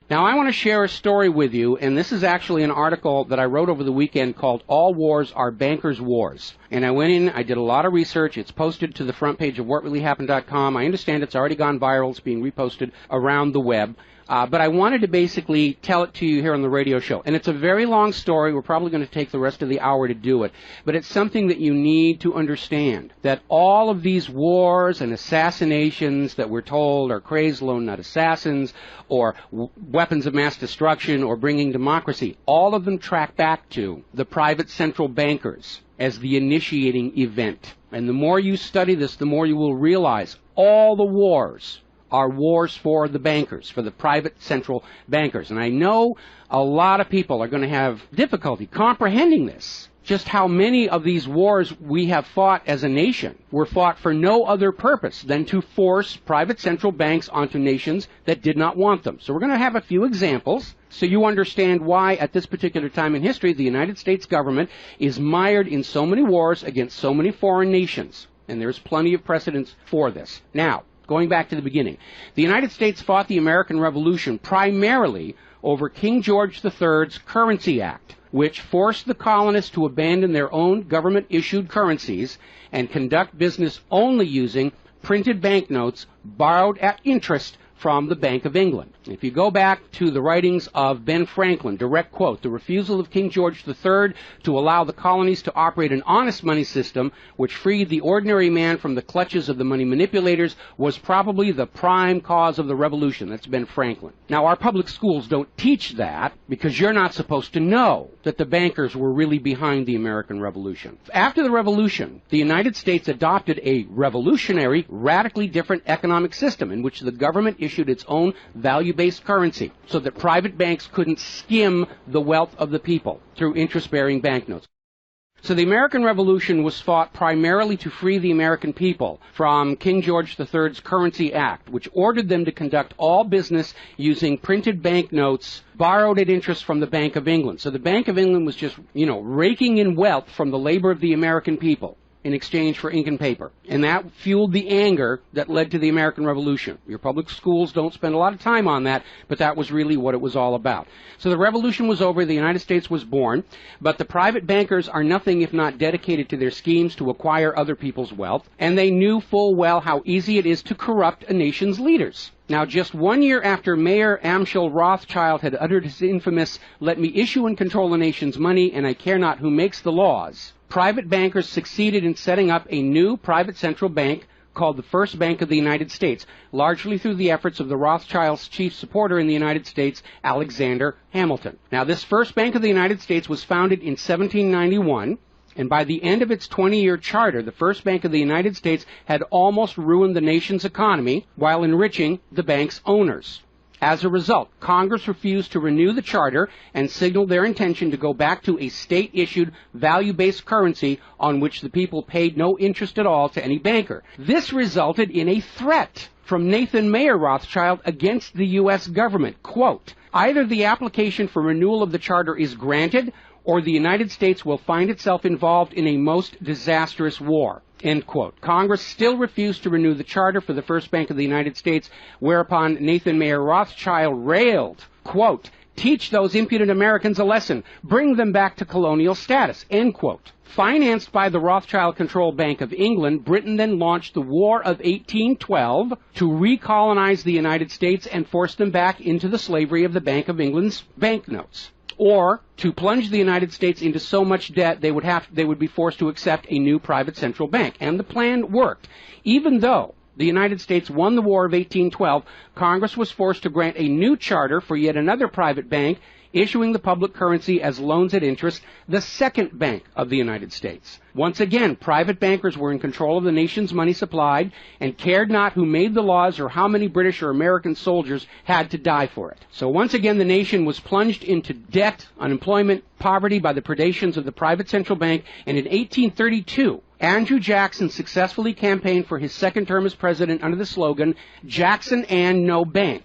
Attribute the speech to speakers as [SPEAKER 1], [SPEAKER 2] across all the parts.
[SPEAKER 1] Now, I want to share a story with you, and this is actually an article that I wrote over the weekend called All Wars Are Bankers' Wars. And I went in, I did a lot of research. It's posted to the front page of whatreallyhappened.com. I understand it's already gone viral. It's being reposted around the web. But I wanted to basically tell it to you here on the radio show. And it's a very long story. We're probably going to take the rest of the hour to do it. But it's something that you need to understand, that all of these wars and assassinations that we're told are crazed lone nut assassins or weapons of mass destruction or bringing democracy, all of them track back to the private central bankers as the initiating event. And the more you study this, the more you will realize all the wars are wars for the bankers, for the private central bankers. And I know a lot of people are going to have difficulty comprehending this, just how many of these wars we have fought as a nation were fought for no other purpose than to force private central banks onto nations that did not want them. So we're going to have a few examples so you understand why at this particular time in history the United States government is mired in so many wars against so many foreign nations. And there's plenty of precedents for this. Now, going back to the beginning, the United States fought the American Revolution primarily over King George III's Currency Act, which forced the colonists to abandon their own government-issued currencies and conduct business only using printed banknotes borrowed at interest from the Bank of England. If you go back to the writings of Ben Franklin, direct quote, the refusal of King George III to allow the colonies to operate an honest money system which freed the ordinary man from the clutches of the money manipulators was probably the prime cause of the revolution. That's Ben Franklin. Now, our public schools don't teach that because you're not supposed to know that the bankers were really behind the American Revolution. After the Revolution, the United States adopted a revolutionary, radically different economic system in which the government issued its own value-based currency so that private banks couldn't skim the wealth of the people through interest-bearing banknotes. So the American Revolution was fought primarily to free the American people from King George III's Currency Act, which ordered them to conduct all business using printed banknotes borrowed at interest from the Bank of England. So the Bank of England was just, raking in wealth from the labor of the American people in exchange for ink and paper. And that fueled the anger that led to the American Revolution. Your public schools don't spend a lot of time on that, but that was really what it was all about. So the revolution was over, the United States was born, but the private bankers are nothing if not dedicated to their schemes to acquire other people's wealth, and they knew full well how easy it is to corrupt a nation's leaders. Now, just 1 year after Mayor Amschel Rothschild had uttered his infamous, "Let me issue and control the nation's money, and I care not who makes the laws," private bankers succeeded in setting up a new private central bank called the First Bank of the United States, largely through the efforts of the Rothschilds' chief supporter in the United States, Alexander Hamilton. Now, this First Bank of the United States was founded in 1791, and by the end of its 20-year charter, the First Bank of the United States had almost ruined the nation's economy while enriching the bank's owners. As a result, Congress refused to renew the charter and signaled their intention to go back to a state-issued, value-based currency on which the people paid no interest at all to any banker. This resulted in a threat from Nathan Mayer Rothschild against the U.S. government. Quote, "Either the application for renewal of the charter is granted, or the United States will find itself involved in a most disastrous war." End quote. Congress still refused to renew the charter for the First Bank of the United States, whereupon Nathan Mayer Rothschild railed, quote, "Teach those impudent Americans a lesson. Bring them back to colonial status." End quote. Financed by the Rothschild-controlled Bank of England, Britain then launched the War of 1812 to recolonize the United States and force them back into the slavery of the Bank of England's banknotes, or to plunge the United States into so much debt they would be forced to accept a new private central bank. And the plan worked. Even though the United States won the War of 1812, Congress was forced to grant a new charter for yet another private bank, issuing the public currency as loans at interest, the Second Bank of the United States. Once again, private bankers were in control of the nation's money supplied and cared not who made the laws or how many British or American soldiers had to die for it. So once again, the nation was plunged into debt, unemployment, poverty by the predations of the private central bank, and in 1832, Andrew Jackson successfully campaigned for his second term as president under the slogan, "Jackson and no bank."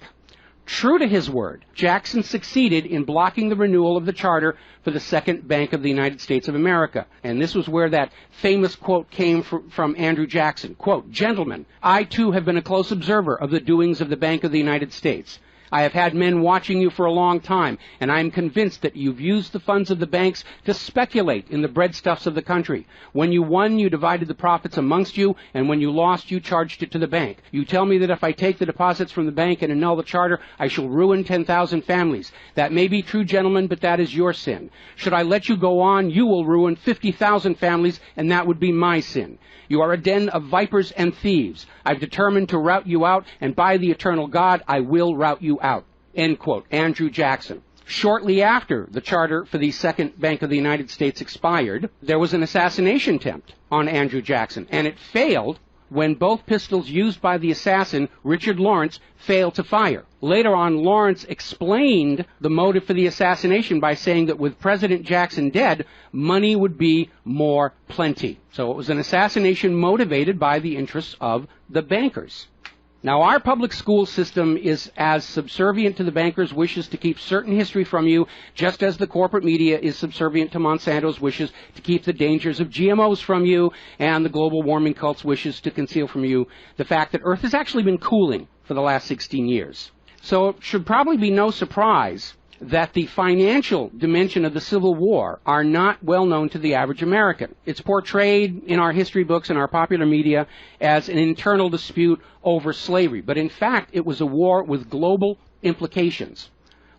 [SPEAKER 1] True to his word, Jackson succeeded in blocking the renewal of the charter for the Second Bank of the United States of America. And this was where that famous quote came from Andrew Jackson. Quote, "Gentlemen, I too have been a close observer of the doings of the Bank of the United States. I have had men watching you for a long time, and I am convinced that you've used the funds of the banks to speculate in the breadstuffs of the country. When you won, you divided the profits amongst you, and when you lost, you charged it to the bank. You tell me that if I take the deposits from the bank and annul the charter, I shall ruin 10,000 families. That may be true, gentlemen, but that is your sin. Should I let you go on, you will ruin 50,000 families, and that would be my sin. You are a den of vipers and thieves. I've determined to rout you out, and by the eternal God, I will rout you out. End quote. Andrew Jackson. Shortly after the charter for the Second Bank of the United States expired, there was an assassination attempt on Andrew Jackson, and it failed when both pistols used by the assassin, Richard Lawrence, failed to fire. Later on, Lawrence explained the motive for the assassination by saying that with President Jackson dead, money would be more plenty. So it was an assassination motivated by the interests of the bankers. Now, our public school system is as subservient to the bankers' wishes to keep certain history from you, just as the corporate media is subservient to Monsanto's wishes to keep the dangers of GMOs from you, and the global warming cult's wishes to conceal from you the fact that Earth has actually been cooling for the last 16 years. So it should probably be no surprise that the financial dimension of the Civil War are not well known to the average American. It's portrayed in our history books and our popular media as an internal dispute over slavery, but in fact it was a war with global implications.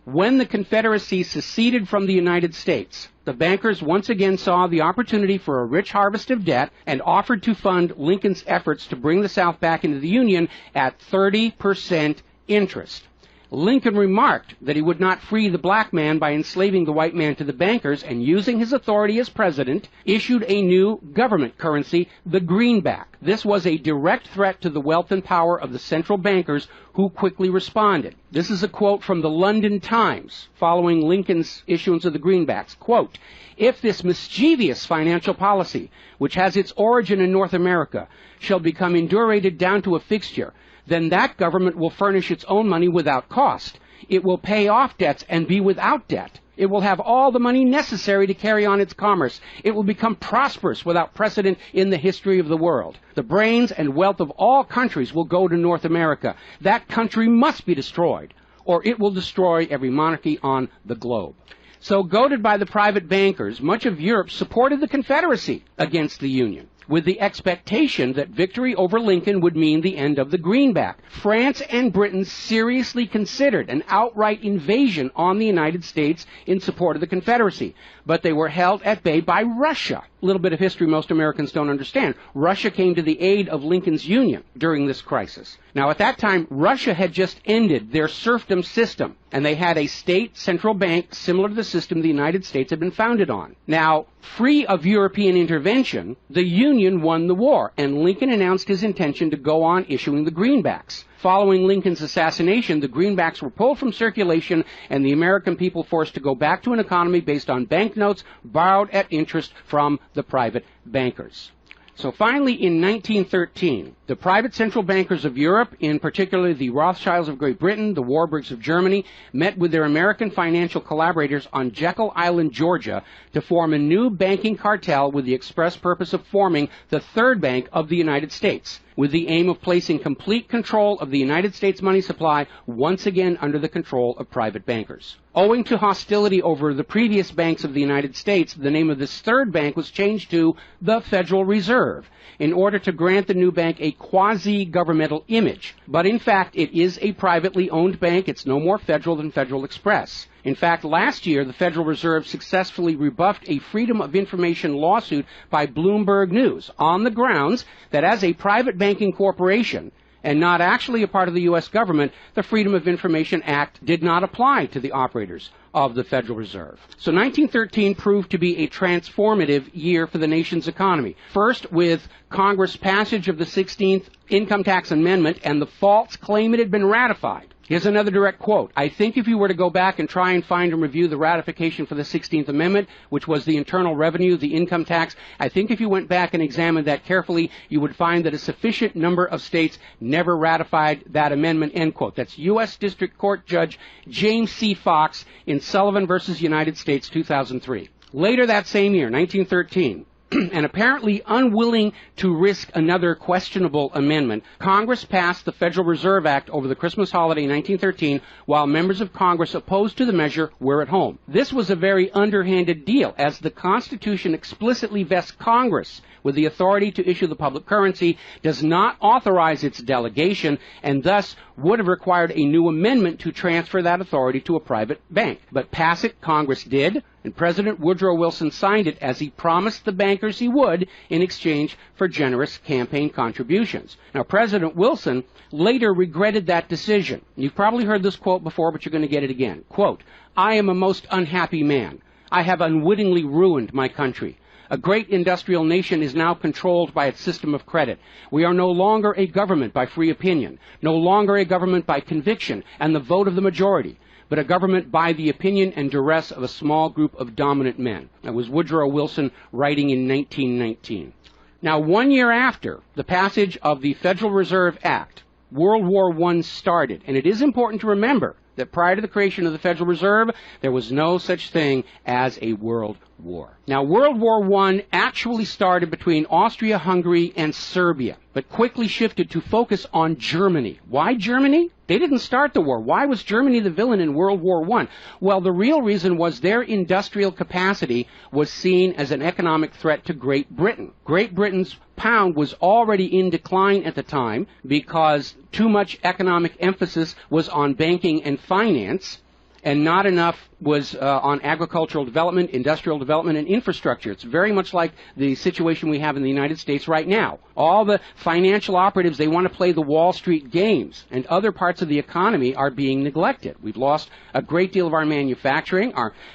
[SPEAKER 1] When the Confederacy seceded from the United States, the bankers once again saw the opportunity for a rich harvest of debt and offered to fund Lincoln's efforts to bring the South back into the Union at 30% interest. Lincoln remarked that he would not free the black man by enslaving the white man to the bankers, and using his authority as president, issued a new government currency, the greenback. This was a direct threat to the wealth and power of the central bankers, who quickly responded. This is a quote from the London Times following Lincoln's issuance of the greenbacks. Quote, "If this mischievous financial policy, which has its origin in North America, shall become indurated down to a fixture, then that government will furnish its own money without cost. It will pay off debts and be without debt. It will have all the money necessary to carry on its commerce. It will become prosperous without precedent in the history of the world. The brains and wealth of all countries will go to North America. That country must be destroyed, or it will destroy every monarchy on the globe." So, goaded by the private bankers, much of Europe supported the Confederacy against the Union, with the expectation that victory over Lincoln would mean the end of the greenback. France and Britain seriously considered an outright invasion on the United States in support of the Confederacy, but they were held at bay by Russia. A little bit of history most Americans don't understand. Russia came to the aid of Lincoln's Union during this crisis. Now, at that time, Russia had just ended their serfdom system, and they had a state central bank similar to the system the United States had been founded on. Now, free of European intervention, the Union won the war, and Lincoln announced his intention to go on issuing the greenbacks. Following Lincoln's assassination, the greenbacks were pulled from circulation, and the American people forced to go back to an economy based on banknotes borrowed at interest from the private bankers. So finally, in 1913, the private central bankers of Europe, in particular the Rothschilds of Great Britain, the Warburgs of Germany, met with their American financial collaborators on Jekyll Island, Georgia, to form a new banking cartel with the express purpose of forming the Third Bank of the United States, with the aim of placing complete control of the United States money supply once again under the control of private bankers. Owing to hostility over the previous banks of the United States, the name of this third bank was changed to the Federal Reserve, in order to grant the new bank a quasi-governmental image. But in fact, it is a privately owned bank. It's no more federal than Federal Express. In fact, last year, the Federal Reserve successfully rebuffed a Freedom of Information lawsuit by Bloomberg News on the grounds that as a private banking corporation, and not actually a part of the U.S. government, the Freedom of Information Act did not apply to the operators of the Federal Reserve. So 1913 proved to be a transformative year for the nation's economy. First, with Congress' passage of the 16th Income Tax Amendment and the false claim it had been ratified. Here's another direct quote. "I think if you were to go back and try and find and review the ratification for the 16th Amendment, which was the internal revenue, the income tax, I think if you went back and examined that carefully, you would find that a sufficient number of states never ratified that amendment," end quote. That's U.S. District Court Judge James C. Fox in Sullivan versus United States, 2003. Later that same year, 1913, and apparently unwilling to risk another questionable amendment, Congress passed the Federal Reserve Act over the Christmas holiday in 1913, while members of Congress opposed to the measure were at home. This was a very underhanded deal, as the Constitution explicitly vests Congress with the authority to issue the public currency, does not authorize its delegation, and thus would have required a new amendment to transfer that authority to a private bank. But pass it, Congress did, and President Woodrow Wilson signed it as he promised the bankers he would in exchange for generous campaign contributions. Now, President Wilson later regretted that decision. You've probably heard this quote before, but you're going to get it again. Quote, "I am a most unhappy man. I have unwittingly ruined my country. A great industrial nation is now controlled by its system of credit. We are no longer a government by free opinion, no longer a government by conviction and the vote of the majority, but a government by the opinion and duress of a small group of dominant men." That was Woodrow Wilson writing in 1919. Now, 1 year after the passage of the Federal Reserve Act, World War I started, and it is important to remember that prior to the creation of the Federal Reserve, there was no such thing as a world war. Now, World War I actually started between Austria, Hungary, and Serbia, but quickly shifted to focus on Germany. Why Germany? They didn't start the war. Why was Germany the villain in World War I? Well, the real reason was their industrial capacity was seen as an economic threat to Great Britain. Great Britain's pound was already in decline at the time because too much economic emphasis was on banking and finance, and not enough was on agricultural development, industrial development, and infrastructure. It's very much like the situation we have in the United States right now. All the financial operatives, they want to play the Wall Street games, and other parts of the economy are being neglected. We've lost a great deal of our manufacturing.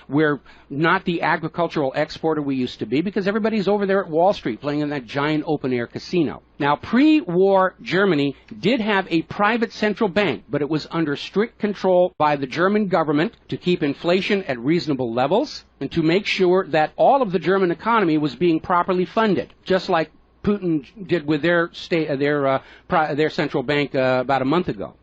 [SPEAKER 1] We're not the agricultural exporter we used to be because everybody's over there at Wall Street playing in that giant open-air casino. Now, pre-war Germany did have a private central bank, but it was under strict control by the German government to keep inflation at reasonable levels and to make sure that all of the German economy was being properly funded, just like Putin did with their central bank about a month ago.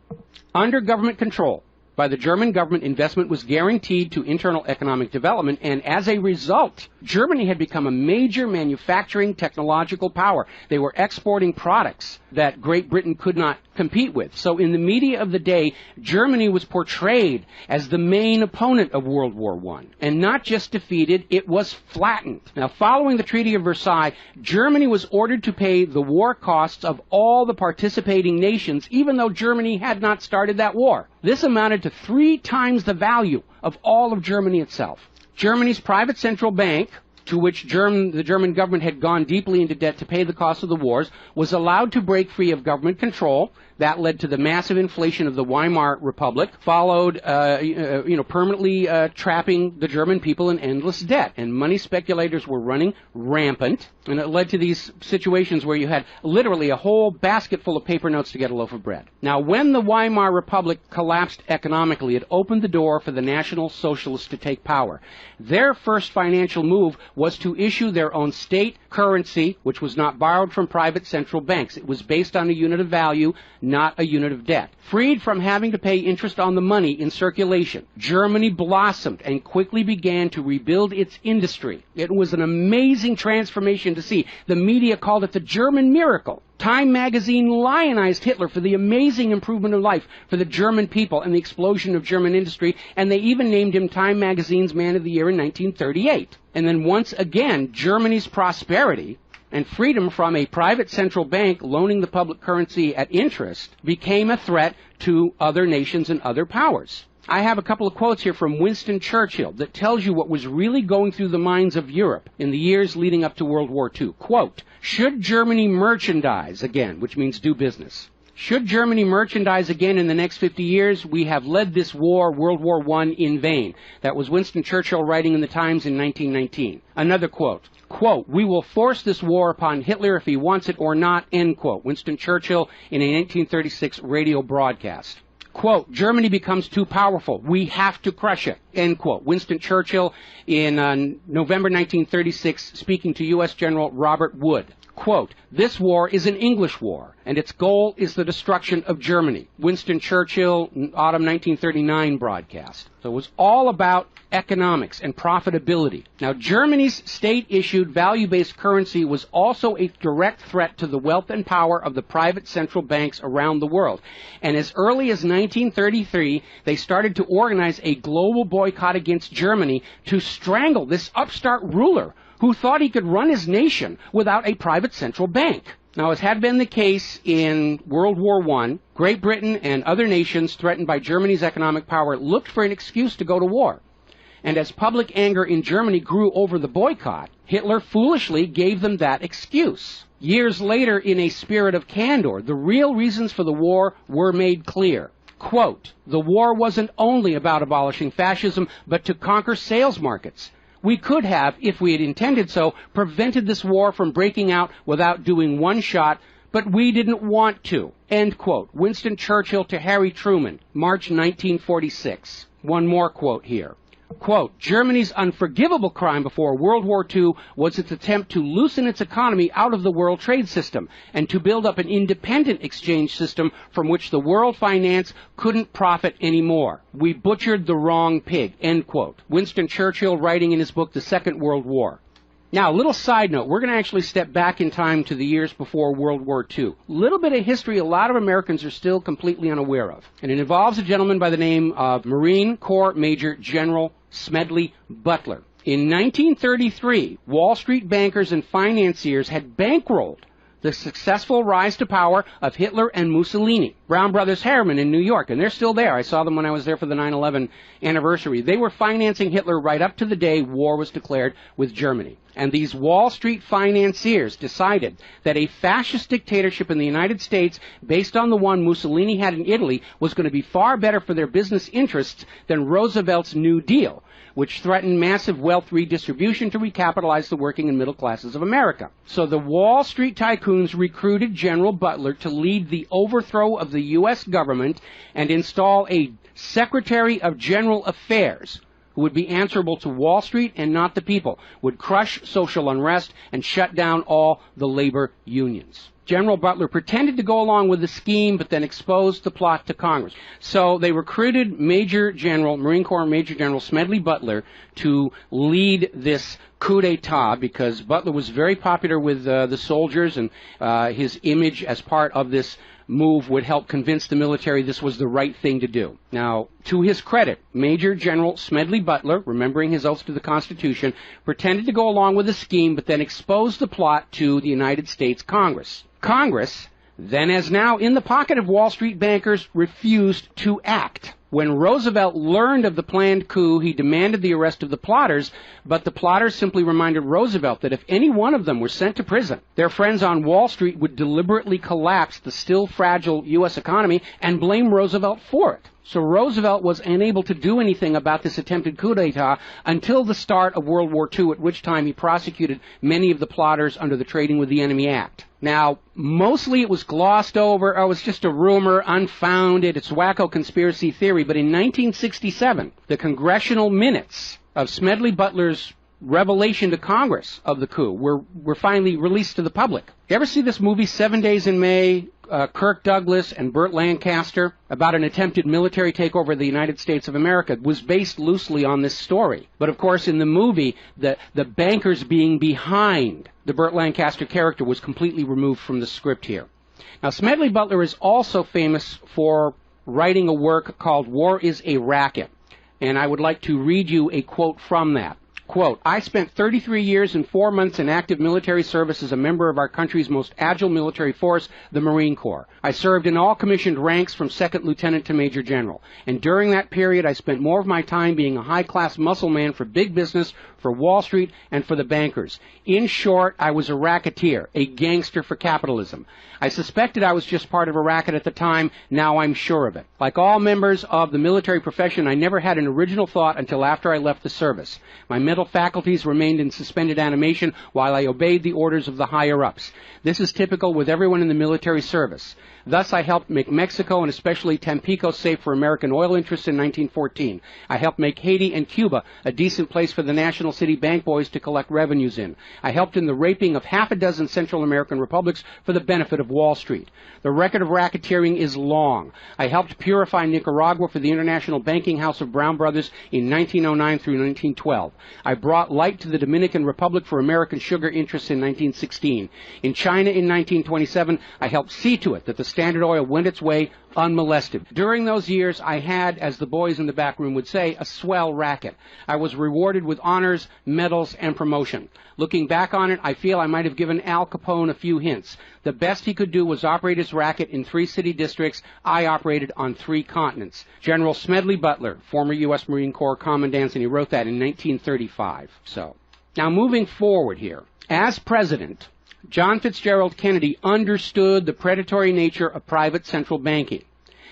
[SPEAKER 1] Under government control by the German government, investment was guaranteed to internal economic development, and as a result, Germany had become a major manufacturing technological power. They were exporting products that Great Britain could not compete with. So in the media of the day, Germany was portrayed as the main opponent of World War I. And not just defeated, it was flattened. Now, following the Treaty of Versailles, Germany was ordered to pay the war costs of all the participating nations, even though Germany had not started that war. This amounted to 3 times the value of all of Germany itself. Germany's private central bank, to which the German government had gone deeply into debt to pay the cost of the wars, was allowed to break free of government control. That led to the massive inflation of the Weimar Republic, followed, permanently trapping the German people in endless debt. And money speculators were running rampant, and it led to these situations where you had literally a whole basket full of paper notes to get a loaf of bread. Now, when the Weimar Republic collapsed economically, it opened the door for the National Socialists to take power. Their first financial move was to issue their own state currency, which was not borrowed from private central banks. It was based on a unit of value, not a unit of debt. Freed from having to pay interest on the money in circulation, Germany blossomed and quickly began to rebuild its industry. It was an amazing transformation to see. The media called it the German miracle. Time magazine lionized Hitler for the amazing improvement of life for the German people and the explosion of German industry, and they even named him Time magazine's Man of the Year in 1938. And then once again, Germany's prosperity and freedom from a private central bank loaning the public currency at interest became a threat to other nations and other powers. I have a couple of quotes here from Winston Churchill that tells you what was really going through the minds of Europe in the years leading up to World War II. Quote, "Should Germany merchandise again," which means do business, "should Germany merchandise again in the next 50 years, we have led this war, World War I, in vain." That was Winston Churchill writing in the Times in 1919. Another quote, quote, "We will force this war upon Hitler if he wants it or not," end quote. Winston Churchill in a 1936 radio broadcast. Quote, "Germany becomes too powerful. We have to crush it," end quote. Winston Churchill in November 1936 speaking to U.S. General Robert Wood. Quote, "This war is an English war, and its goal is the destruction of Germany." Winston Churchill, autumn 1939 broadcast. So it was all about economics and profitability. Now, Germany's state-issued value-based currency was also a direct threat to the wealth and power of the private central banks around the world. And as early as 1933, they started to organize a global boycott against Germany to strangle this upstart ruler who thought he could run his nation without a private central bank. Now, as had been the case in World War I, Great Britain and other nations threatened by Germany's economic power looked for an excuse to go to war. And as public anger in Germany grew over the boycott, Hitler foolishly gave them that excuse. Years later, in a spirit of candor, the real reasons for the war were made clear. Quote, "The war wasn't only about abolishing fascism, but to conquer sales markets. We could have, if we had intended so, prevented this war from breaking out without doing one shot, but we didn't want to." End quote. Winston Churchill to Harry Truman, March 1946. One more quote here. Quote, "Germany's unforgivable crime before World War II was its attempt to loosen its economy out of the world trade system and to build up an independent exchange system from which the world finance couldn't profit anymore. We butchered the wrong pig." End quote. Winston Churchill writing in his book, The Second World War. Now, a little side note, we're going to actually step back in time to the years before World War II. A little bit of history a lot of Americans are still completely unaware of. And it involves a gentleman by the name of Marine Corps Major General Smedley Butler. In 1933, Wall Street bankers and financiers had bankrolled the successful rise to power of Hitler and Mussolini. Brown Brothers Harriman in New York, and they're still there. I saw them when I was there for the 9/11 anniversary. They were financing Hitler right up to the day war was declared with Germany. And these Wall Street financiers decided that a fascist dictatorship in the United States, based on the one Mussolini had in Italy, was going to be far better for their business interests than Roosevelt's New Deal, which threatened massive wealth redistribution to recapitalize the working and middle classes of America. So the Wall Street tycoons recruited General Butler to lead the overthrow of the U.S. government and install a Secretary of General Affairs who would be answerable to Wall Street and not the people, would crush social unrest and shut down all the labor unions. General Butler pretended to go along with the scheme, but then exposed the plot to Congress. So they recruited Marine Corps Major General Smedley Butler to lead this coup d'etat, because Butler was very popular with the soldiers, and his image as part of this move would help convince the military this was the right thing to do. Now, to his credit, Major General Smedley Butler, remembering his oath to the Constitution, pretended to go along with the scheme, but then exposed the plot to the United States Congress. Congress, then as now in the pocket of Wall Street bankers, refused to act. When Roosevelt learned of the planned coup, he demanded the arrest of the plotters, but the plotters simply reminded Roosevelt that if any one of them were sent to prison, their friends on Wall Street would deliberately collapse the still fragile U.S. economy and blame Roosevelt for it. So Roosevelt was unable to do anything about this attempted coup d'etat until the start of World War II, at which time he prosecuted many of the plotters under the Trading with the Enemy Act. Now, mostly it was glossed over. Oh, it was just a rumor, unfounded. It's wacko conspiracy theory. But in 1967, the congressional minutes of Smedley Butler's revelation to Congress of the coup were finally released to the public. You ever see this movie, 7 Days in May, Kirk Douglas and Burt Lancaster, about an attempted military takeover of the United States of America? It was based loosely on this story. But of course, in the movie, the bankers being behind the Burt Lancaster character was completely removed from the script here. Now, Smedley Butler is also famous for writing a work called War is a Racket. And I would like to read you a quote from that. Quote, "I spent 33 years and 4 months in active military service as a member of our country's most agile military force, the Marine Corps. I served in all commissioned ranks from second lieutenant to major general. And during that period, I spent more of my time being a high-class muscle man for big business, for Wall Street, and for the bankers. In short, I was a racketeer, a gangster for capitalism. I suspected I was just part of a racket at the time. Now I'm sure of it. Like all members of the military profession, I never had an original thought until after I left the service. My mental faculties remained in suspended animation while I obeyed the orders of the higher-ups. This is typical with everyone in the military service. Thus, I helped make Mexico and especially Tampico safe for American oil interests in 1914. I helped make Haiti and Cuba a decent place for the national international city bank boys to collect revenues in. I helped in the raping of half a dozen Central American republics for the benefit of Wall Street. The record of racketeering is long. I helped purify Nicaragua for the international banking house of Brown Brothers in 1909 through 1912. I brought light to the Dominican Republic for American sugar interests in 1916. In China in 1927, I helped see to it that the Standard Oil went its way unmolested. During those years, I had, as the boys in the back room would say, a swell racket. I was rewarded with honors, medals, and promotion. Looking back on it, I feel I might have given Al Capone a few hints. The best he could do was operate his racket in 3 city districts. I operated on 3 continents. General Smedley Butler, former U.S. Marine Corps commandant, and he wrote that in 1935. Now moving forward here. As president, John Fitzgerald Kennedy understood the predatory nature of private central banking.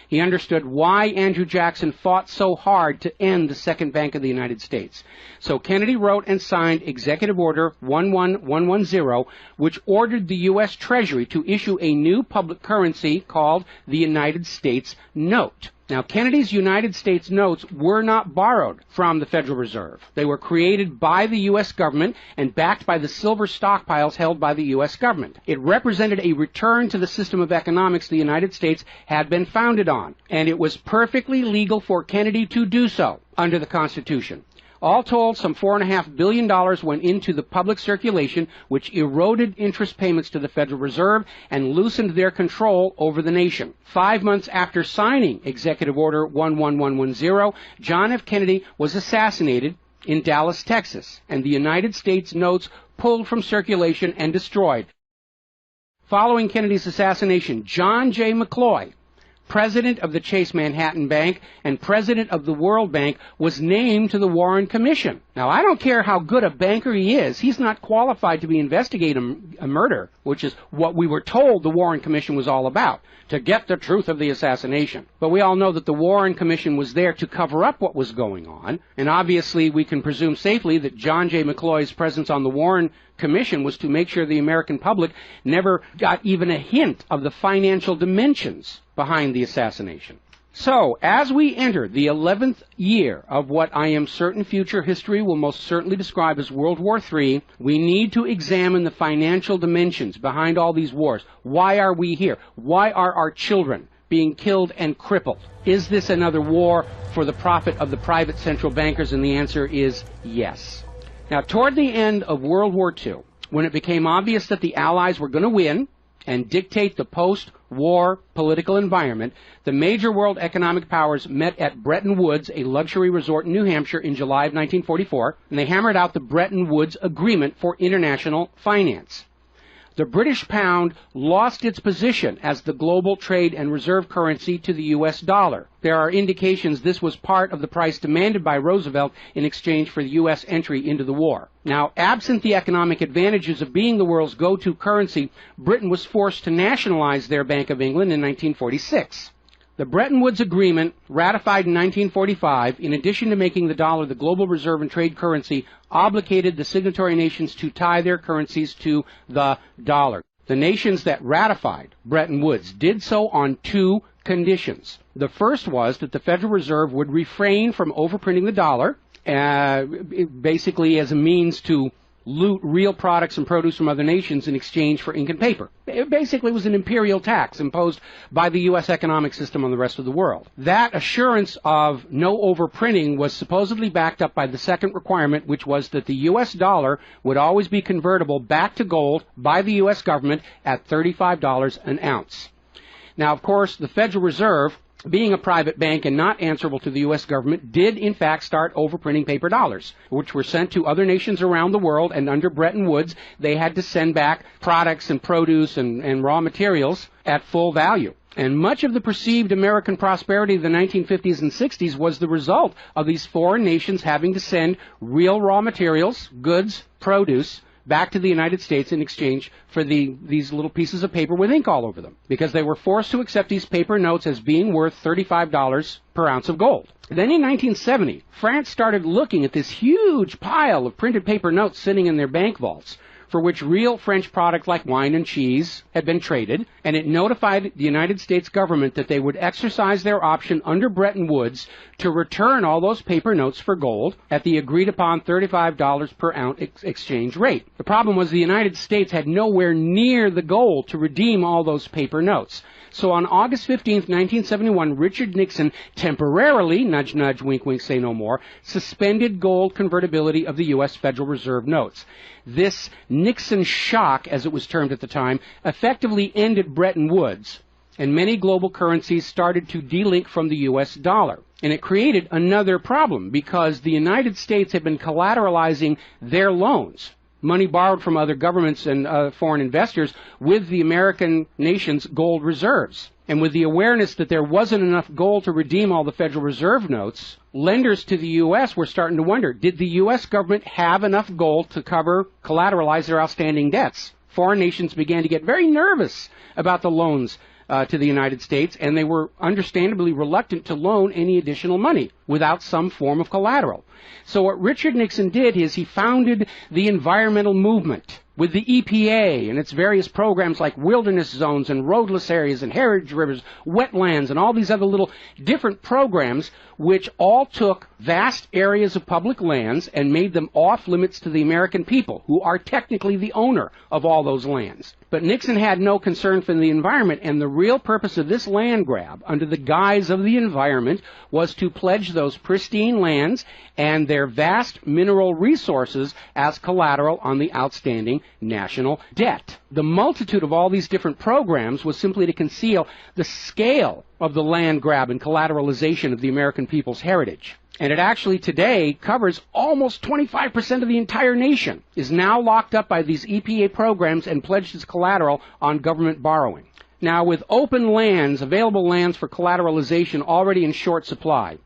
[SPEAKER 1] He understood why Andrew Jackson fought so hard to end the Second Bank of the United States. So Kennedy wrote and signed Executive Order 11110, which ordered the U.S. Treasury to issue a new public currency called the United States Note. Now, Kennedy's United States notes were not borrowed from the Federal Reserve. They were created by the U.S. government and backed by the silver stockpiles held by the U.S. government. It represented a return to the system of economics the United States had been founded on, and it was perfectly legal for Kennedy to do so under the Constitution. All told, some $4.5 billion went into the public circulation, which eroded interest payments to the Federal Reserve and loosened their control over the nation. 5 months after signing Executive Order 11110, John F. Kennedy was assassinated in Dallas, Texas, and the United States notes pulled from circulation and destroyed. Following Kennedy's assassination, John J. McCloy, president of the Chase Manhattan Bank and president of the World Bank, was named to the Warren Commission. Now, I don't care how good a banker he is, he's not qualified to be investigating a murder, which is what we were told the Warren Commission was all about, to get the truth of the assassination. But we all know that the Warren Commission was there to cover up what was going on, and obviously we can presume safely that John J. McCloy's presence on the Warren Commission was to make sure the American public never got even a hint of the financial dimensions behind the assassination. So, as we enter the 11th year of what I am certain future history will most certainly describe as World War III, we need to examine the financial dimensions behind all these wars. Why are we here? Why are our children being killed and crippled? Is this another war for the profit of the private central bankers? And the answer is yes. Now, toward the end of World War II, when it became obvious that the Allies were going to win and dictate the post-war political environment, the major world economic powers met at Bretton Woods, a luxury resort in New Hampshire, in July of 1944, and they hammered out the Bretton Woods Agreement for International Finance. The British pound lost its position as the global trade and reserve currency to the U.S. dollar. There are indications this was part of the price demanded by Roosevelt in exchange for the U.S. entry into the war. Now, absent the economic advantages of being the world's go-to currency, Britain was forced to nationalize their Bank of England in 1946. The Bretton Woods Agreement, ratified in 1945, in addition to making the dollar the global reserve and trade currency, obligated the signatory nations to tie their currencies to the dollar. The nations that ratified Bretton Woods did so on 2 conditions. The first was that the Federal Reserve would refrain from overprinting the dollar, basically as a means to loot real products and produce from other nations in exchange for ink and paper. It basically was an imperial tax imposed by the U.S. economic system on the rest of the world. That assurance of no overprinting was supposedly backed up by the second requirement, which was that the U.S. dollar would always be convertible back to gold by the U.S. government at $35 an ounce. Now, of course, the Federal Reserve, being a private bank and not answerable to the U.S. government, did in fact start overprinting paper dollars, which were sent to other nations around the world, and under Bretton Woods, they had to send back products and produce and raw materials at full value. And much of the perceived American prosperity of the 1950s and 60s was the result of these foreign nations having to send real raw materials, goods, produce, back to the United States in exchange for these little pieces of paper with ink all over them, because they were forced to accept these paper notes as being worth $35 per ounce of gold. Then in 1970, France started looking at this huge pile of printed paper notes sitting in their bank vaults, for which real French products like wine and cheese had been traded, and it notified the United States government that they would exercise their option under Bretton Woods to return all those paper notes for gold at the agreed-upon $35 per ounce exchange rate. The problem was the United States had nowhere near the gold to redeem all those paper notes. So on August 15, 1971, Richard Nixon temporarily, nudge, nudge, wink, wink, say no more, suspended gold convertibility of the U.S. Federal Reserve notes. This Nixon shock, as it was termed at the time, effectively ended Bretton Woods, and many global currencies started to delink from the U.S. dollar. And it created another problem because the United States had been collateralizing their loans, money borrowed from other governments and foreign investors, with the American nation's gold reserves. And with the awareness that there wasn't enough gold to redeem all the Federal Reserve notes, lenders to the U.S. were starting to wonder, did the U.S. government have enough gold to collateralize their outstanding debts? Foreign nations began to get very nervous about the loans to the United States, and they were understandably reluctant to loan any additional money without some form of collateral. So what Richard Nixon did is he founded the environmental movement with the EPA and its various programs like wilderness zones and roadless areas and heritage rivers, wetlands, and all these other little different programs which all took vast areas of public lands and made them off limits to the American people, who are technically the owner of all those lands. But Nixon had no concern for the environment, and the real purpose of this land grab, under the guise of the environment, was to pledge those pristine lands and their vast mineral resources as collateral on the outstanding national debt. The multitude of all these different programs was simply to conceal the scale of the land grab and collateralization of the American people's heritage. And it actually today covers almost 25% of the entire nation, is now locked up by these EPA programs and pledged as collateral on government borrowing. Now, with open lands, available lands for collateralization already in short supply,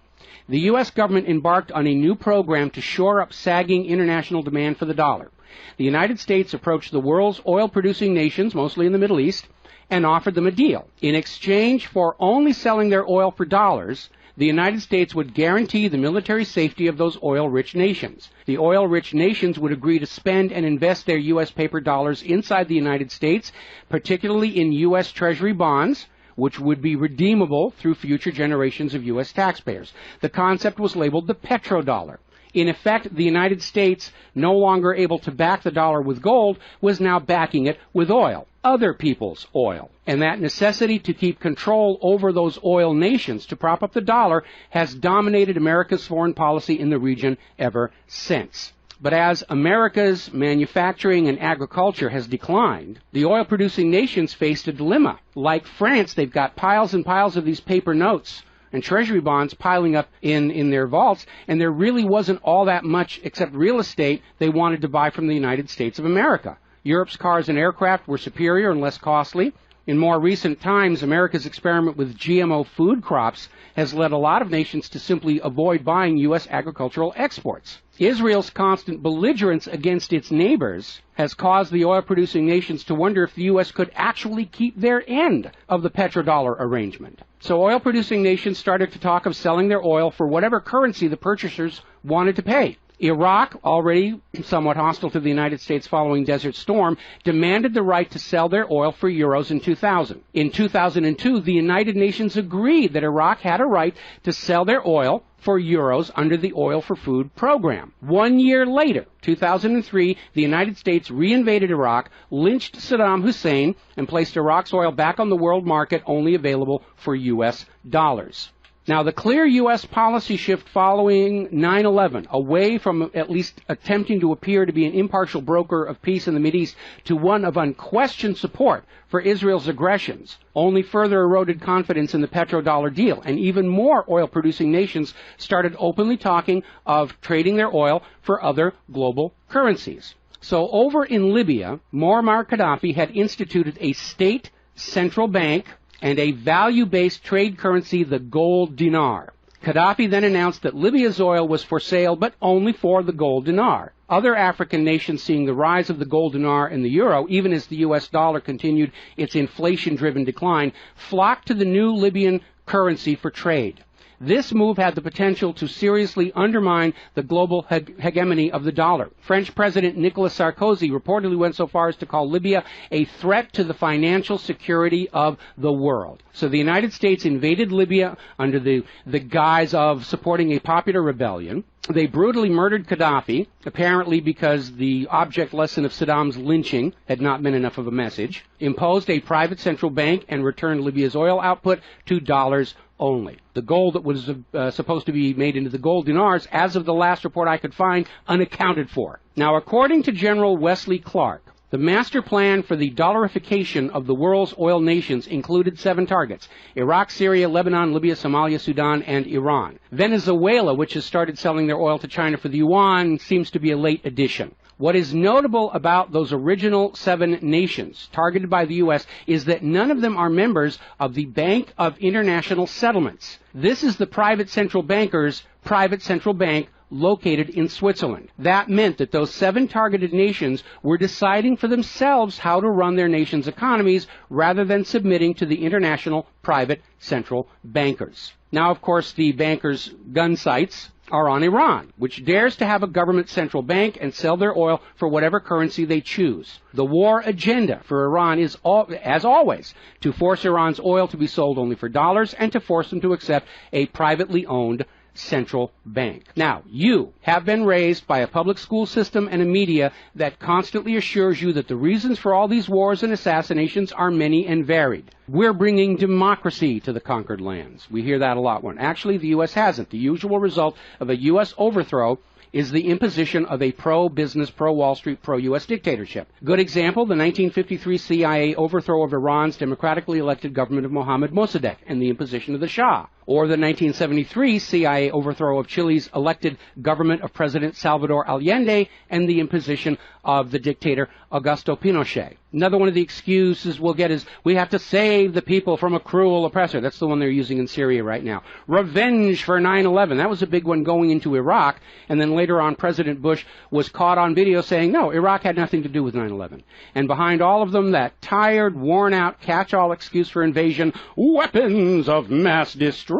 [SPEAKER 1] the U.S. government embarked on a new program to shore up sagging international demand for the dollar. The United States approached the world's oil-producing nations, mostly in the Middle East, and offered them a deal. In exchange for only selling their oil for dollars, the United States would guarantee the military safety of those oil-rich nations. The oil-rich nations would agree to spend and invest their U.S. paper dollars inside the United States, particularly in U.S. Treasury bonds, which would be redeemable through future generations of U.S. taxpayers. The concept was labeled the petrodollar. In effect, the United States, no longer able to back the dollar with gold, was now backing it with oil, other people's oil. And that necessity to keep control over those oil nations to prop up the dollar has dominated America's foreign policy in the region ever since. But as America's manufacturing and agriculture has declined, the oil-producing nations faced a dilemma. Like France, they've got piles and piles of these paper notes and treasury bonds piling up in their vaults, and there really wasn't all that much except real estate they wanted to buy from the United States of America. Europe's cars and aircraft were superior and less costly. In more recent times, America's experiment with GMO food crops has led a lot of nations to simply avoid buying U.S. agricultural exports. Israel's constant belligerence against its neighbors has caused the oil-producing nations to wonder if the U.S. could actually keep their end of the petrodollar arrangement. So oil-producing nations started to talk of selling their oil for whatever currency the purchasers wanted to pay. Iraq, already somewhat hostile to the United States following Desert Storm, demanded the right to sell their oil for euros in 2000. In 2002, the United Nations agreed that Iraq had a right to sell their oil for euros under the Oil for Food program. 1 year later, 2003, the United States reinvaded Iraq, lynched Saddam Hussein, and placed Iraq's oil back on the world market, only available for U.S. dollars. Now, the clear U.S. policy shift following 9/11, away from at least attempting to appear to be an impartial broker of peace in the Mideast to one of unquestioned support for Israel's aggressions, only further eroded confidence in the petrodollar deal, and even more oil-producing nations started openly talking of trading their oil for other global currencies. So over in Libya, Muammar Gaddafi had instituted a state central bank and a value-based trade currency, the gold dinar. Gaddafi then announced that Libya's oil was for sale, but only for the gold dinar. Other African nations, seeing the rise of the gold dinar and the euro, even as the U.S. dollar continued its inflation-driven decline, flocked to the new Libyan currency for trade. This move had the potential to seriously undermine the global hegemony of the dollar. French President Nicolas Sarkozy reportedly went so far as to call Libya a threat to the financial security of the world. So the United States invaded Libya under the guise of supporting a popular rebellion. They brutally murdered Gaddafi, apparently because the object lesson of Saddam's lynching had not been enough of a message, imposed a private central bank, and returned Libya's oil output to dollars only. The gold that was supposed to be made into the gold dinars, as of the last report I could find, unaccounted for. Now, according to General Wesley Clark, the master plan for the dollarification of the world's oil nations included 7 targets: Iraq, Syria, Lebanon, Libya, Somalia, Sudan, and Iran. Venezuela, which has started selling their oil to China for the yuan, seems to be a late addition. What is notable about those original 7 nations targeted by the U.S. is that none of them are members of the Bank of International Settlements. This is the private central banker's private central bank located in Switzerland. That meant that those 7 targeted nations were deciding for themselves how to run their nation's economies rather than submitting to the international private central bankers. Now, of course, the bankers' gun sights are on Iran, which dares to have a government central bank and sell their oil for whatever currency they choose. The war agenda for Iran is, as always, to force Iran's oil to be sold only for dollars and to force them to accept a privately owned central bank. Now, you have been raised by a public school system and a media that constantly assures you that the reasons for all these wars and assassinations are many and varied. We're bringing democracy to the conquered lands. We hear that a lot. When actually the U.S. hasn't. The usual result of a U.S. overthrow is the imposition of a pro-business, pro-Wall Street, pro-U.S. dictatorship. Good example, the 1953 CIA overthrow of Iran's democratically elected government of Mohammad Mossadegh and the imposition of the Shah. Or the 1973 CIA overthrow of Chile's elected government of President Salvador Allende and the imposition of the dictator Augusto Pinochet. Another one of the excuses we'll get is we have to save the people from a cruel oppressor. That's the one they're using in Syria right now. Revenge for 9/11. That was a big one going into Iraq. And then later on, President Bush was caught on video saying, no, Iraq had nothing to do with 9/11. And behind all of them, that tired, worn-out, catch-all excuse for invasion, weapons of mass destruction.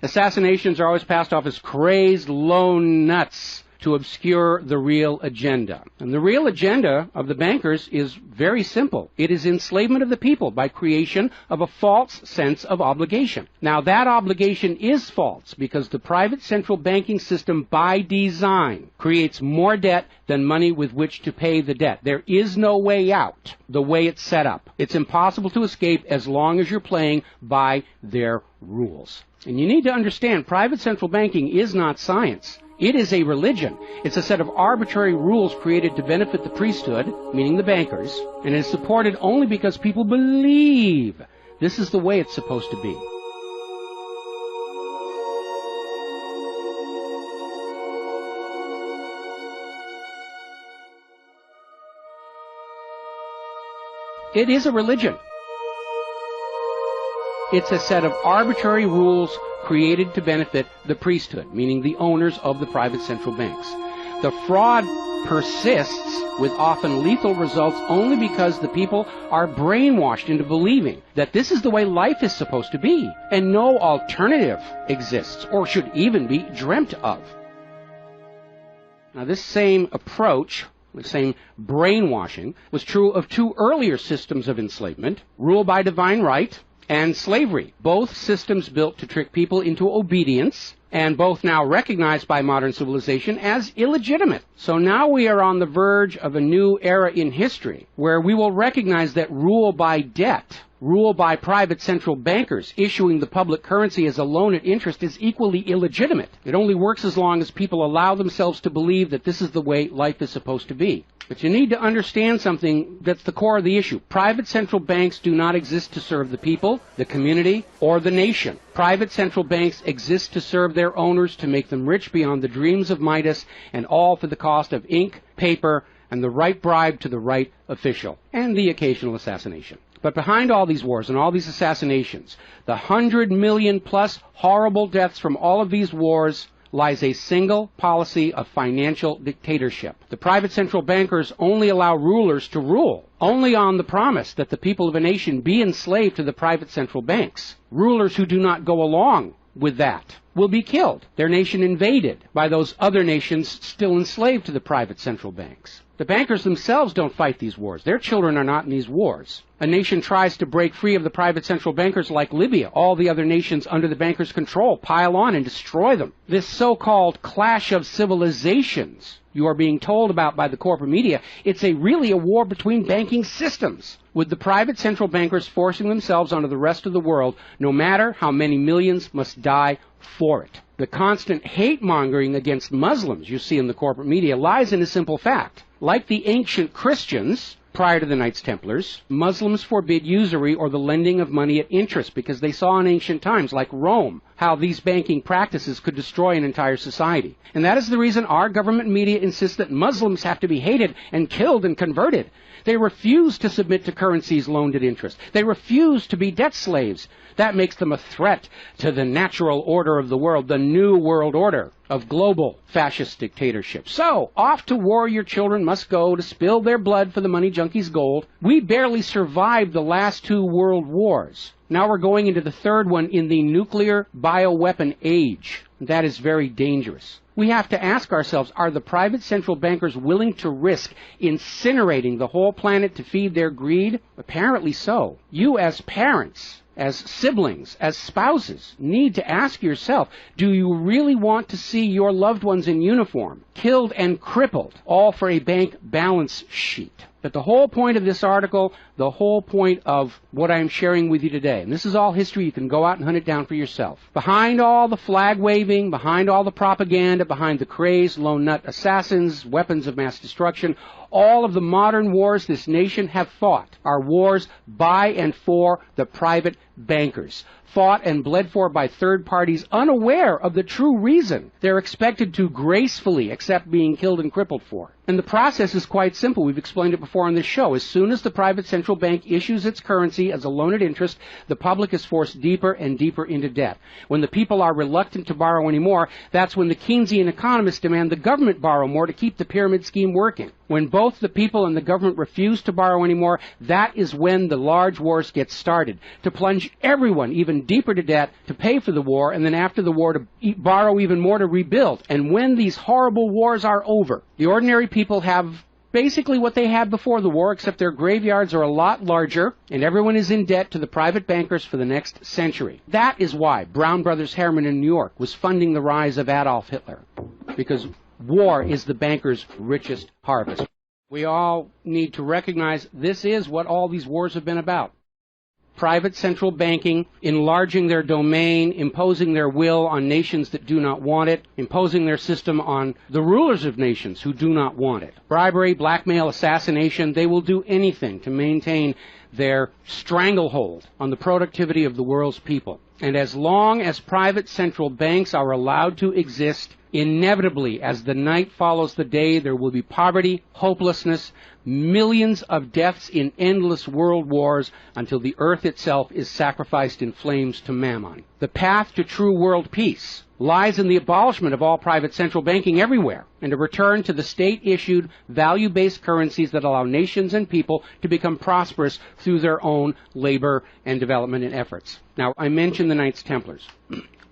[SPEAKER 1] Assassinations are always passed off as crazed lone nuts to obscure the real agenda. And the real agenda of the bankers is very simple. It is enslavement of the people by creation of a false sense of obligation. Now, that obligation is false because the private central banking system by design creates more debt than money with which to pay the debt. There is no way out the way it's set up. It's impossible to escape as long as you're playing by their rules. And you need to understand, private central banking is not science. It is a religion. It's a set of arbitrary rules created to benefit the priesthood, meaning the bankers, and it is supported only because people believe this is the way it's supposed to be. It is a religion. It's a set of arbitrary rules created to benefit the priesthood, meaning the owners of the private central banks. The fraud persists with often lethal results only because the people are brainwashed into believing that this is the way life is supposed to be, and no alternative exists or should even be dreamt of. Now, this same approach, the same brainwashing, was true of 2 earlier systems of enslavement, rule by divine right and slavery, both systems built to trick people into obedience, and both now recognized by modern civilization as illegitimate. So now we are on the verge of a new era in history where we will recognize that rule by debt, rule by private central bankers issuing the public currency as a loan at interest is equally illegitimate. It only works as long as people allow themselves to believe that this is the way life is supposed to be. But you need to understand something that's the core of the issue. Private central banks do not exist to serve the people, the community, or the nation. Private central banks exist to serve their owners, to make them rich beyond the dreams of Midas, and all for the cost of ink, paper, and the right bribe to the right official, and the occasional assassination. But behind all these wars and all these assassinations, the 100 million plus horrible deaths from all of these wars, lies a single policy of financial dictatorship. The private central bankers only allow rulers to rule, only on the promise that the people of a nation be enslaved to the private central banks. Rulers who do not go along with that will be killed, their nation invaded by those other nations still enslaved to the private central banks. The bankers themselves don't fight these wars. Their children are not in these wars. A nation tries to break free of the private central bankers like Libya. All the other nations under the bankers' control pile on and destroy them. This so-called clash of civilizations you are being told about by the corporate media, it's really a war between banking systems, with the private central bankers forcing themselves onto the rest of the world, no matter how many millions must die for it. The constant hate-mongering against Muslims you see in the corporate media lies in a simple fact. Like the ancient Christians, prior to the Knights Templars, Muslims forbid usury or the lending of money at interest because they saw in ancient times, like Rome, how these banking practices could destroy an entire society. And that is the reason our government media insists that Muslims have to be hated and killed and converted. They refuse to submit to currencies loaned at interest. They refuse to be debt slaves. That makes them a threat to the natural order of the world, the new world order of global fascist dictatorship. So, off to war your children must go to spill their blood for the money junkies' gold. We barely survived the last 2 world wars. Now we're going into the third one in the nuclear bioweapon age. That is very dangerous. We have to ask ourselves, are the private central bankers willing to risk incinerating the whole planet to feed their greed? Apparently so. You as parents, as siblings, as spouses, need to ask yourself, do you really want to see your loved ones in uniform, killed and crippled, all for a bank balance sheet? But the whole point of this article, the whole point of what I'm sharing with you today, and this is all history, you can go out and hunt it down for yourself. Behind all the flag waving, behind all the propaganda, behind the crazed lone nut assassins, weapons of mass destruction, all of the modern wars this nation have fought are wars by and for the private bankers, fought and bled for by third parties unaware of the true reason they're expected to gracefully accept being killed and crippled for. And the process is quite simple. We've explained it before on this show. As soon as the private central bank issues its currency as a loan at interest, the public is forced deeper and deeper into debt. When the people are reluctant to borrow anymore, that's when the Keynesian economists demand the government borrow more to keep the pyramid scheme working. When both the people and the government refuse to borrow anymore, that is when the large wars get started, to plunge everyone even deeper to debt to pay for the war, and then after the war to borrow even more to rebuild. And when these horrible wars are over, the ordinary people have basically what they had before the war, except their graveyards are a lot larger, and everyone is in debt to the private bankers for the next century. That is why Brown Brothers Harriman in New York was funding the rise of Adolf Hitler, because war is the bankers' richest harvest. We all need to recognize this is what all these wars have been about. Private central banking, enlarging their domain, imposing their will on nations that do not want it, imposing their system on the rulers of nations who do not want it. Bribery, blackmail, assassination, they will do anything to maintain their stranglehold on the productivity of the world's people. And as long as private central banks are allowed to exist, inevitably, as the night follows the day, there will be poverty, hopelessness, millions of deaths in endless world wars until the earth itself is sacrificed in flames to Mammon. The path to true world peace lies in the abolishment of all private central banking everywhere, and a return to the state-issued, value-based currencies that allow nations and people to become prosperous through their own labor and development and efforts. Now, I mentioned the Knights Templars.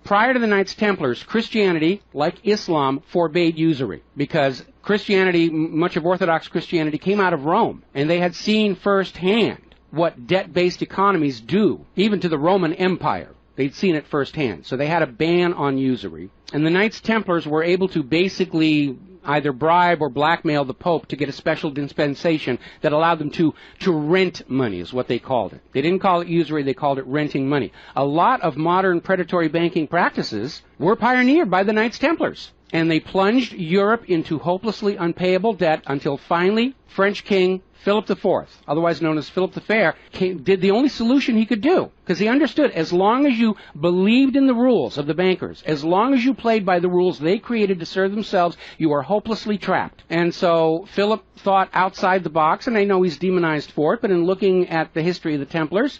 [SPEAKER 1] Prior to the Knights Templars, Christianity, like Islam, forbade usury because Christianity, much of Orthodox Christianity, came out of Rome, and they had seen firsthand what debt-based economies do, even to the Roman Empire. They'd seen it firsthand. So they had a ban on usury. And the Knights Templars were able to basically either bribe or blackmail the Pope to get a special dispensation that allowed them to rent money, is what they called it. They didn't call it usury, they called it renting money. A lot of modern predatory banking practices were pioneered by the Knights Templars. And they plunged Europe into hopelessly unpayable debt until finally French King Philip IV, otherwise known as Philip the Fair, did the only solution he could do, because he understood as long as you believed in the rules of the bankers, as long as you played by the rules they created to serve themselves, you were hopelessly trapped. And so Philip thought outside the box, and I know he's demonized for it, but in looking at the history of the Templars,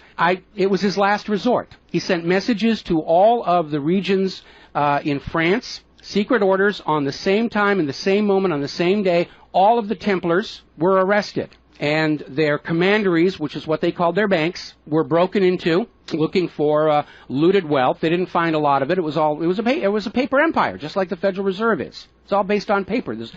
[SPEAKER 1] it was his last resort. He sent messages to all of the regions in France, secret orders on the same time, in the same moment, on the same day. All of the Templars were arrested. and their commanderies, which is what they called their banks, were broken into, looking for looted wealth. They didn't find a lot of it. It was a paper empire, just like the Federal Reserve is. It's all based on paper. There's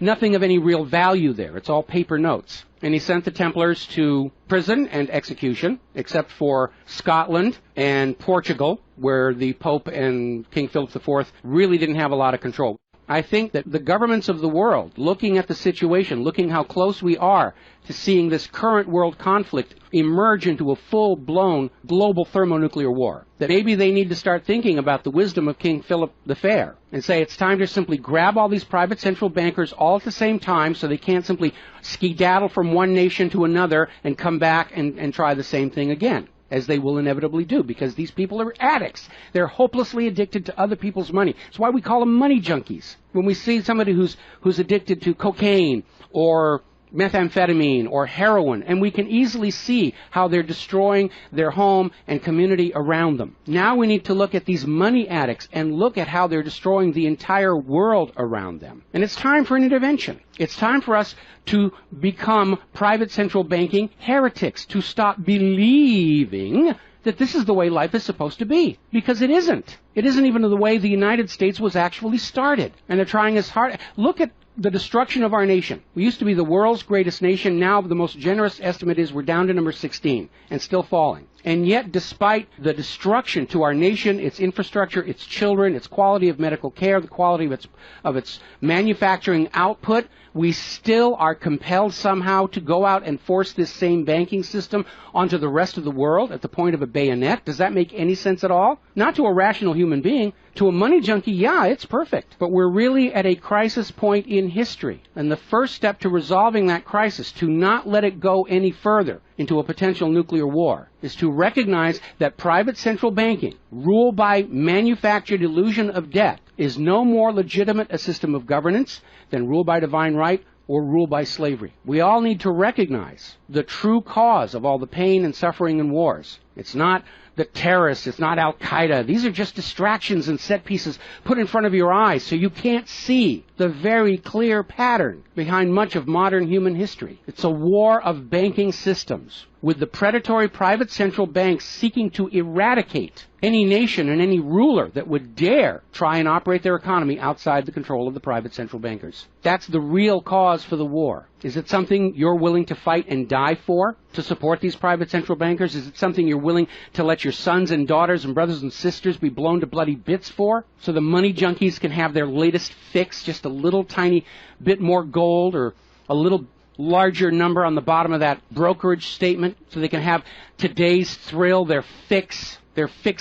[SPEAKER 1] nothing of any real value there. It's all paper notes. And he sent the Templars to prison and execution, except for Scotland and Portugal, where the Pope and King Philip IV really didn't have a lot of control. I think that the governments of the world, looking at the situation, looking how close we are to seeing this current world conflict emerge into a full-blown global thermonuclear war, that maybe they need to start thinking about the wisdom of King Philip the Fair and say it's time to simply grab all these private central bankers all at the same time so they can't simply skedaddle from one nation to another and come back and try the same thing again, as they will inevitably do, because these people are addicts. They're hopelessly addicted to other people's money. That's why we call them money junkies. When we see somebody who's addicted to cocaine or methamphetamine or heroin, and we can easily see how they're destroying their home and community around them. Now we need to look at these money addicts and look at how they're destroying the entire world around them. And it's time for an intervention. It's time for us to become private central banking heretics, to stop believing that this is the way life is supposed to be, because it isn't. It isn't even the way the United States was actually started. And they're trying as hard. Look at the destruction of our nation. We used to be the world's greatest nation. Now the most generous estimate is we're down to number 16 and still falling. And yet, despite the destruction to our nation, its infrastructure, its children, its quality of medical care, the quality of its manufacturing output, we still are compelled somehow to go out and force this same banking system onto the rest of the world at the point of a bayonet. Does that make any sense at all? Not to a rational human being. To a money junkie, yeah, it's perfect. But we're really at a crisis point in history. And the first step to resolving that crisis, to not let it go any further into a potential nuclear war, is to recognize that private central banking, ruled by manufactured illusion of debt, is no more legitimate a system of governance than rule by divine right or rule by slavery. We all need to recognize the true cause of all the pain and suffering and wars. It's not the terrorists, it's not Al-Qaeda. These are just distractions and set pieces put in front of your eyes so you can't see the very clear pattern behind much of modern human history. It's a war of banking systems, with the predatory private central banks seeking to eradicate any nation and any ruler that would dare try and operate their economy outside the control of the private central bankers. That's the real cause for the war. Is it something you're willing to fight and die for, to support these private central bankers? Is it something you're willing to let your sons and daughters and brothers and sisters be blown to bloody bits for, so the money junkies can have their latest fix, just a little tiny bit more gold or a little larger number on the bottom of that brokerage statement, so they can have today's thrill, their fix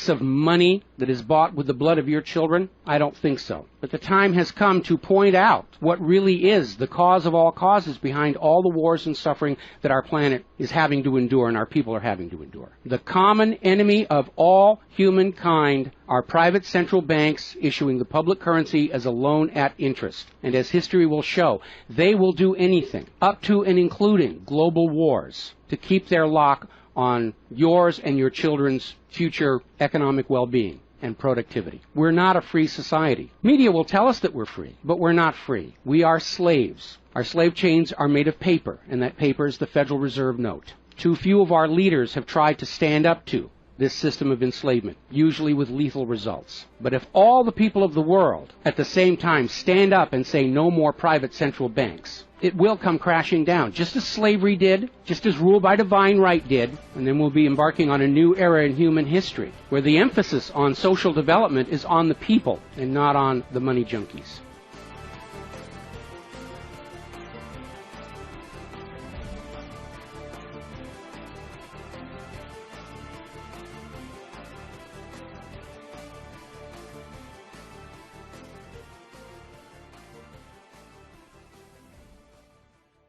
[SPEAKER 1] of money that is bought with the blood of your children? I don't think so. But the time has come to point out what really is the cause of all causes behind all the wars and suffering that our planet is having to endure and our people are having to endure. The common enemy of all humankind are private central banks issuing the public currency as a loan at interest. And as history will show, they will do anything, up to and including global wars, to keep their lock on yours and your children's future economic well-being and productivity. We're not a free society. Media will tell us that we're free, but we're not free. We are slaves. Our slave chains are made of paper, and that paper is the Federal Reserve note. Too few of our leaders have tried to stand up to this system of enslavement, usually with lethal results. But if all the people of the world at the same time stand up and say no more private central banks, it will come crashing down, just as slavery did, just as rule by divine right did, and then we'll be embarking on a new era in human history, where the emphasis on social development is on the people and not on the money junkies.